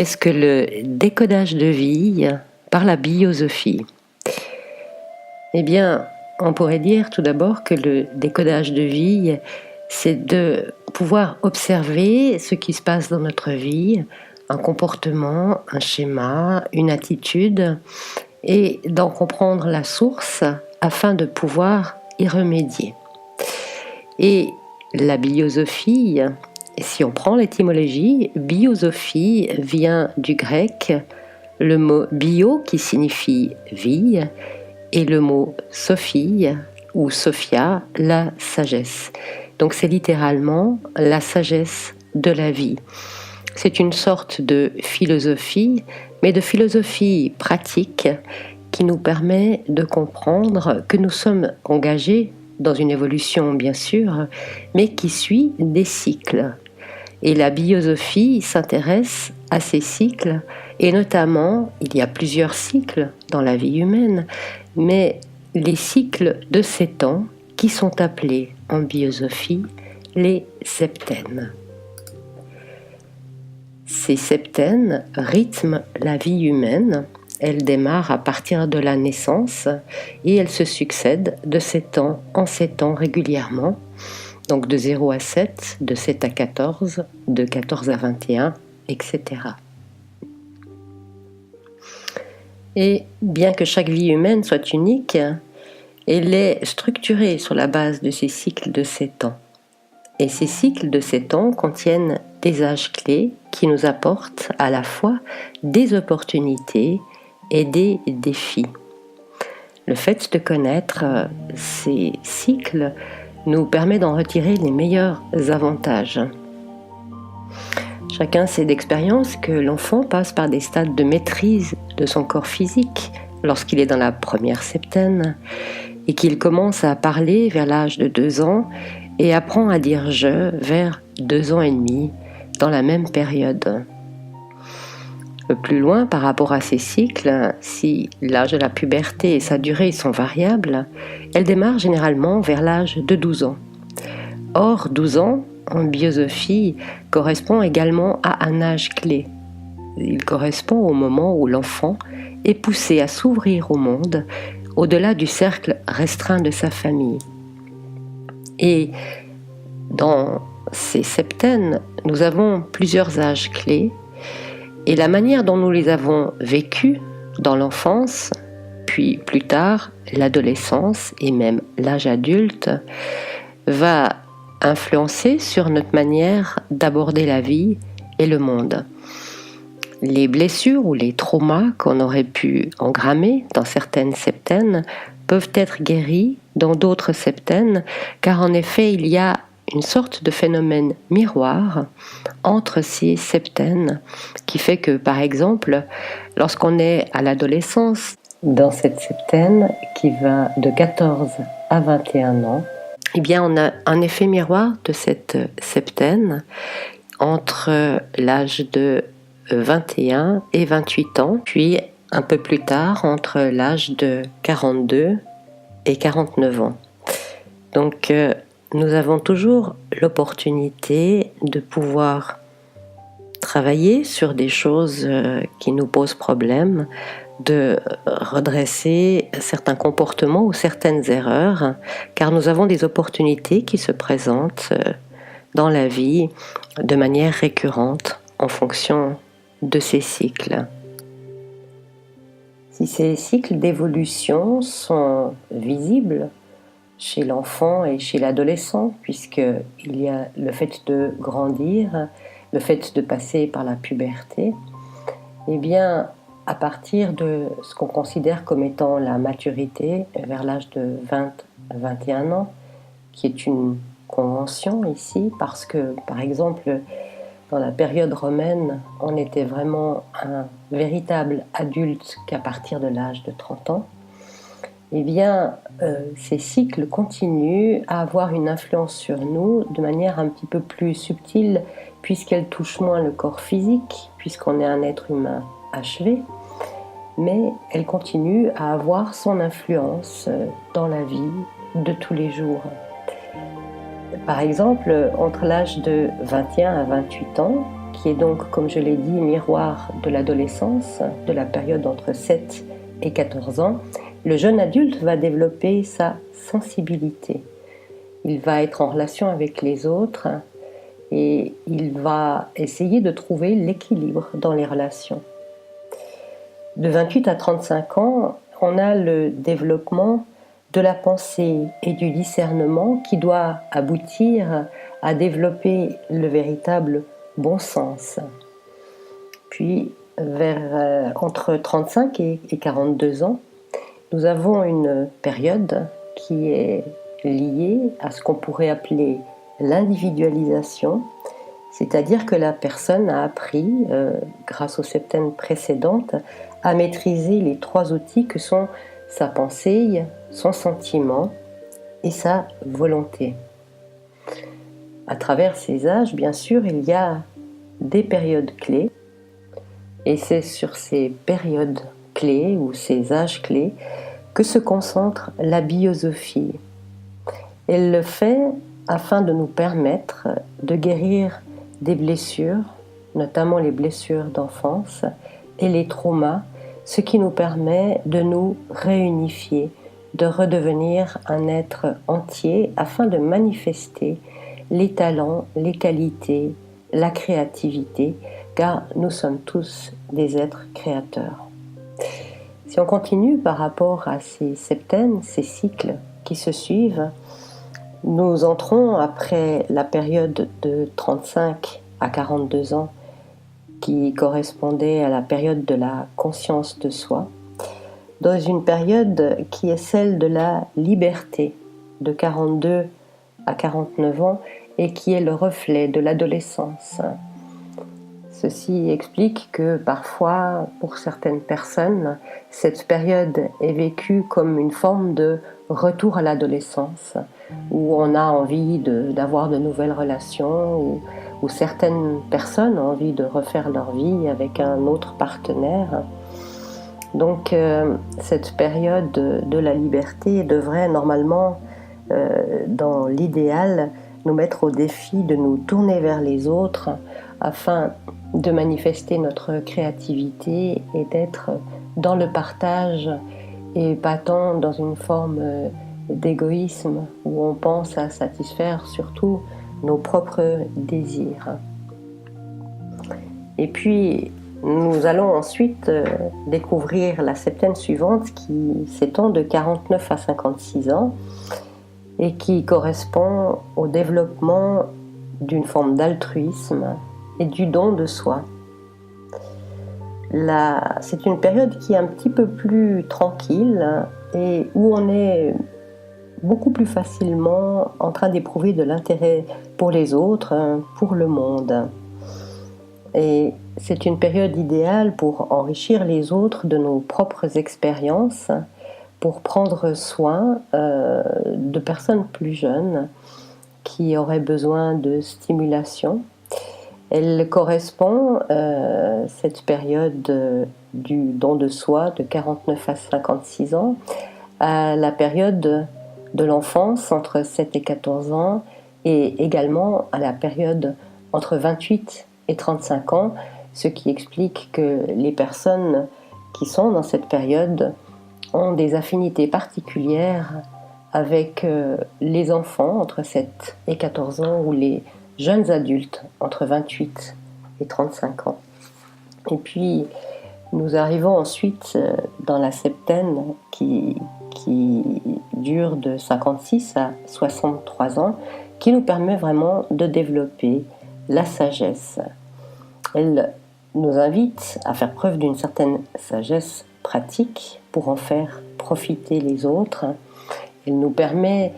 Qu'est-ce que le décodage de vie par la biosophie? Eh bien, on pourrait dire tout d'abord que le décodage de vie, c'est de pouvoir observer ce qui se passe dans notre vie, un comportement, un schéma, une attitude, et d'en comprendre la source afin de pouvoir y remédier. Et la biosophie, si on prend l'étymologie, biosophie vient du grec, le mot bio qui signifie vie, et le mot sophie ou sophia, la sagesse. Donc c'est littéralement la sagesse de la vie. C'est une sorte de philosophie, mais de philosophie pratique qui nous permet de comprendre que nous sommes engagés dans une évolution bien sûr, mais qui suit des cycles. Et la biosophie s'intéresse à ces cycles, et notamment, il y a plusieurs cycles dans la vie humaine, mais les cycles de 7 ans qui sont appelés en biosophie les septènes. Ces septènes rythment la vie humaine. Elles démarrent à partir de la naissance et elles se succèdent de 7 ans en 7 ans régulièrement. Donc de 0 à 7, de 7 à 14, de 14 à 21, etc. Et bien que chaque vie humaine soit unique, elle est structurée sur la base de ces cycles de 7 ans. Et ces cycles de 7 ans contiennent des âges clés qui nous apportent à la fois des opportunités et des défis. Le fait de connaître ces cycles nous permet d'en retirer les meilleurs avantages. Chacun sait d'expérience que l'enfant passe par des stades de maîtrise de son corps physique lorsqu'il est dans la première septaine et qu'il commence à parler vers l'âge de 2 ans et apprend à dire « je » vers 2 ans et demi dans la même période. Plus loin par rapport à ces cycles, si l'âge de la puberté et sa durée sont variables, elle démarre généralement vers l'âge de 12 ans. Or, 12 ans, en biosophie, correspond également à un âge clé. Il correspond au moment où l'enfant est poussé à s'ouvrir au monde, au-delà du cercle restreint de sa famille. Et dans ces septênes, nous avons plusieurs âges clés, et la manière dont nous les avons vécus dans l'enfance, puis plus tard l'adolescence et même l'âge adulte, va influencer sur notre manière d'aborder la vie et le monde. Les blessures ou les traumas qu'on aurait pu engrammer dans certaines septênes peuvent être guéris dans d'autres septênes, car en effet il y a une sorte de phénomène miroir entre ces septênes qui fait que, par exemple, lorsqu'on est à l'adolescence, dans cette septaine qui va de 14 à 21 ans, eh bien on a un effet miroir de cette septaine entre l'âge de 21 et 28 ans, puis un peu plus tard entre l'âge de 42 et 49 ans. Donc nous avons toujours l'opportunité de pouvoir travailler sur des choses qui nous posent problème, de redresser certains comportements ou certaines erreurs, car nous avons des opportunités qui se présentent dans la vie de manière récurrente en fonction de ces cycles. Si ces cycles d'évolution sont visibles chez l'enfant et chez l'adolescent, puisqu'il y a le fait de grandir, le fait de passer par la puberté, eh bien, à partir de ce qu'on considère comme étant la maturité, vers l'âge de 20 à 21 ans, qui est une convention ici, parce que, par exemple, dans la période romaine, on était vraiment un véritable adulte qu'à partir de l'âge de 30 ans, eh bien, ces cycles continuent à avoir une influence sur nous de manière un petit peu plus subtile, puisqu'elles touchent moins le corps physique, puisqu'on est un être humain achevé, mais elles continuent à avoir son influence dans la vie de tous les jours. Par exemple, entre l'âge de 21 à 28 ans, qui est donc, comme je l'ai dit, miroir de l'adolescence, de la période entre 7 et 14 ans, le jeune adulte va développer sa sensibilité. Il va être en relation avec les autres et il va essayer de trouver l'équilibre dans les relations. De 28 à 35 ans, on a le développement de la pensée et du discernement qui doit aboutir à développer le véritable bon sens. Puis, entre 35 et 42 ans, nous avons une période qui est liée à ce qu'on pourrait appeler l'individualisation, c'est-à-dire que la personne a appris, grâce aux septaines précédentes, à maîtriser les 3 outils que sont sa pensée, son sentiment et sa volonté. À travers ces âges, bien sûr, il y a des périodes clés, et c'est sur ces périodes clés ou ces âges clés que se concentre la biosophie. Elle le fait afin de nous permettre de guérir des blessures, notamment les blessures d'enfance et les traumas, ce qui nous permet de nous réunifier, de redevenir un être entier afin de manifester les talents, les qualités, la créativité, car nous sommes tous des êtres créateurs. Si on continue par rapport à ces septaines, ces cycles qui se suivent, nous entrons après la période de 35 à 42 ans qui correspondait à la période de la conscience de soi, dans une période qui est celle de la liberté, de 42 à 49 ans, et qui est le reflet de l'adolescence. Ceci explique que parfois, pour certaines personnes, cette période est vécue comme une forme de retour à l'adolescence, où on a envie d'avoir de nouvelles relations, où certaines personnes ont envie de refaire leur vie avec un autre partenaire. Donc cette période de la liberté devrait normalement, dans l'idéal, nous mettre au défi de nous tourner vers les autres afin de manifester notre créativité et d'être dans le partage et pas tant dans une forme d'égoïsme où on pense à satisfaire surtout nos propres désirs. Et puis nous allons ensuite découvrir la septaine suivante qui s'étend de 49 à 56 ans et qui correspond au développement d'une forme d'altruisme et du don de soi. C'est une période qui est un petit peu plus tranquille et où on est beaucoup plus facilement en train d'éprouver de l'intérêt pour les autres, pour le monde. Et c'est une période idéale pour enrichir les autres de nos propres expériences, pour prendre soin de personnes plus jeunes qui auraient besoin de stimulation. Elle correspond, cette période du don de soi de 49 à 56 ans, à la période de l'enfance entre 7 et 14 ans et également à la période entre 28 et 35 ans, ce qui explique que les personnes qui sont dans cette période ont des affinités particulières avec les enfants entre 7 et 14 ans ou les jeunes adultes entre 28 et 35 ans. Et puis nous arrivons ensuite dans la septaine qui dure de 56 à 63 ans, qui nous permet vraiment de développer la sagesse. Elle nous invite à faire preuve d'une certaine sagesse pratique pour en faire profiter les autres. Elle nous permet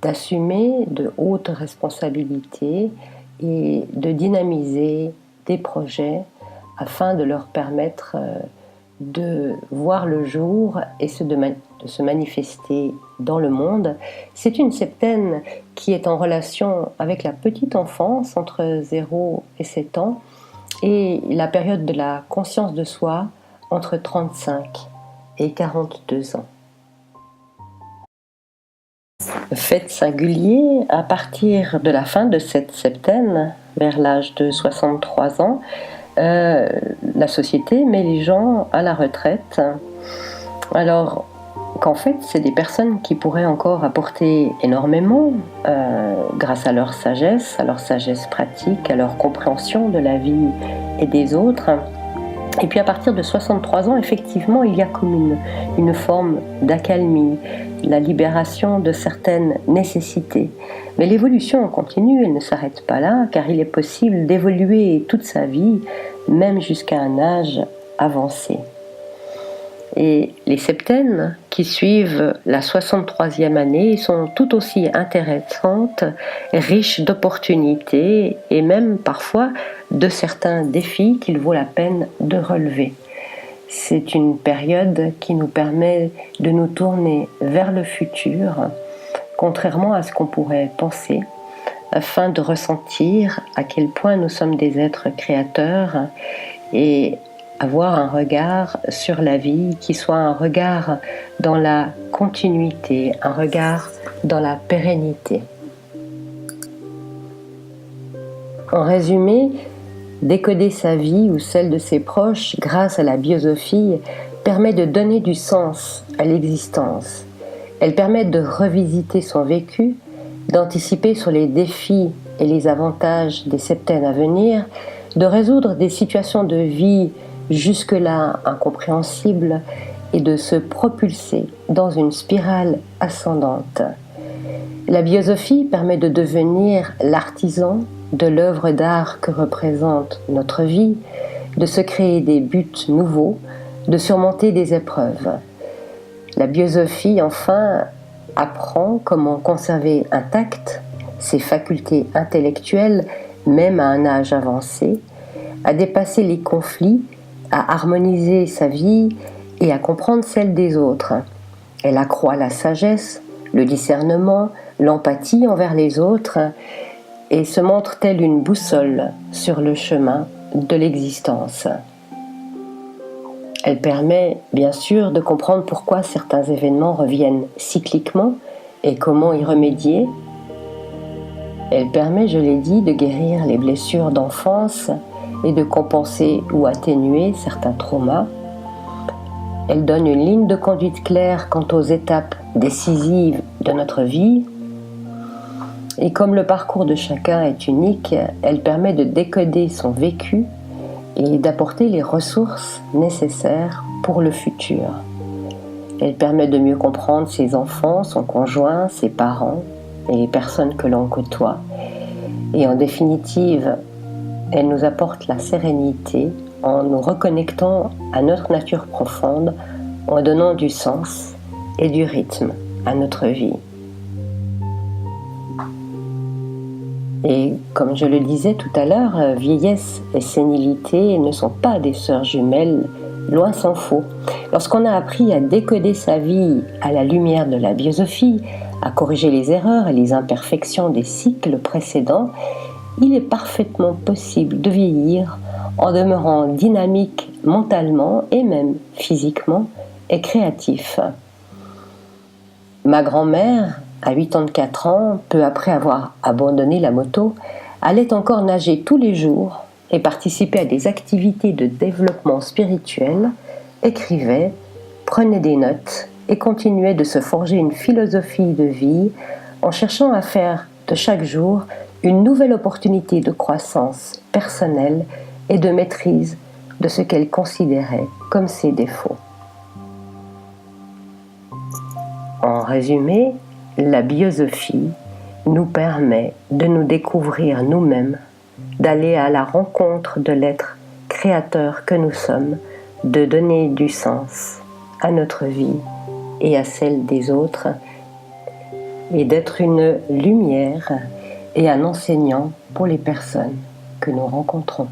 d'assumer de hautes responsabilités et de dynamiser des projets afin de leur permettre de voir le jour et de se manifester dans le monde. C'est une septaine qui est en relation avec la petite enfance entre 0 et 7 ans et la période de la conscience de soi entre 35 et 42 ans. Fait singulier, à partir de la fin de cette septaine, vers l'âge de 63 ans, la société met les gens à la retraite. Alors qu'en fait, c'est des personnes qui pourraient encore apporter énormément grâce à leur sagesse pratique, à leur compréhension de la vie et des autres. Et puis à partir de 63 ans, effectivement, il y a comme une forme d'accalmie, la libération de certaines nécessités. Mais l'évolution continue, elle ne s'arrête pas là, car il est possible d'évoluer toute sa vie, même jusqu'à un âge avancé. Et les septaines qui suivent la 63e année sont tout aussi intéressantes, riches d'opportunités et même parfois de certains défis qu'il vaut la peine de relever. C'est une période qui nous permet de nous tourner vers le futur, contrairement à ce qu'on pourrait penser, afin de ressentir à quel point nous sommes des êtres créateurs et avoir un regard sur la vie qui soit un regard dans la continuité, un regard dans la pérennité. En résumé, décoder sa vie ou celle de ses proches grâce à la biosophie permet de donner du sens à l'existence. Elle permet de revisiter son vécu, d'anticiper sur les défis et les avantages des septaines à venir, de résoudre des situations de vie jusque-là incompréhensibles et de se propulser dans une spirale ascendante. La biosophie permet de devenir l'artisan de l'œuvre d'art que représente notre vie, de se créer des buts nouveaux, de surmonter des épreuves. La biosophie, enfin, apprend comment conserver intactes ses facultés intellectuelles, même à un âge avancé, à dépasser les conflits, à harmoniser sa vie et à comprendre celle des autres. Elle accroît la sagesse, le discernement, l'empathie envers les autres et se montre telle une boussole sur le chemin de l'existence. Elle permet bien sûr de comprendre pourquoi certains événements reviennent cycliquement et comment y remédier. Elle permet, je l'ai dit, de guérir les blessures d'enfance et de compenser ou atténuer certains traumas. Elle donne une ligne de conduite claire quant aux étapes décisives de notre vie. Et comme le parcours de chacun est unique, elle permet de décoder son vécu et d'apporter les ressources nécessaires pour le futur. Elle permet de mieux comprendre ses enfants, son conjoint, ses parents et les personnes que l'on côtoie. Et en définitive, elle nous apporte la sérénité en nous reconnectant à notre nature profonde, en donnant du sens et du rythme à notre vie. Et comme je le disais tout à l'heure, vieillesse et sénilité ne sont pas des sœurs jumelles, loin s'en faut. Lorsqu'on a appris à décoder sa vie à la lumière de la biosophie, à corriger les erreurs et les imperfections des cycles précédents, il est parfaitement possible de vieillir en demeurant dynamique mentalement et même physiquement et créatif. Ma grand-mère, à 84 ans, peu après avoir abandonné la moto, allait encore nager tous les jours et participait à des activités de développement spirituel, écrivait, prenait des notes et continuait de se forger une philosophie de vie en cherchant à faire de chaque jour une nouvelle opportunité de croissance personnelle et de maîtrise de ce qu'elle considérait comme ses défauts. En résumé, la biosophie nous permet de nous découvrir nous-mêmes, d'aller à la rencontre de l'être créateur que nous sommes, de donner du sens à notre vie et à celle des autres, et d'être une lumière et un enseignant pour les personnes que nous rencontrons.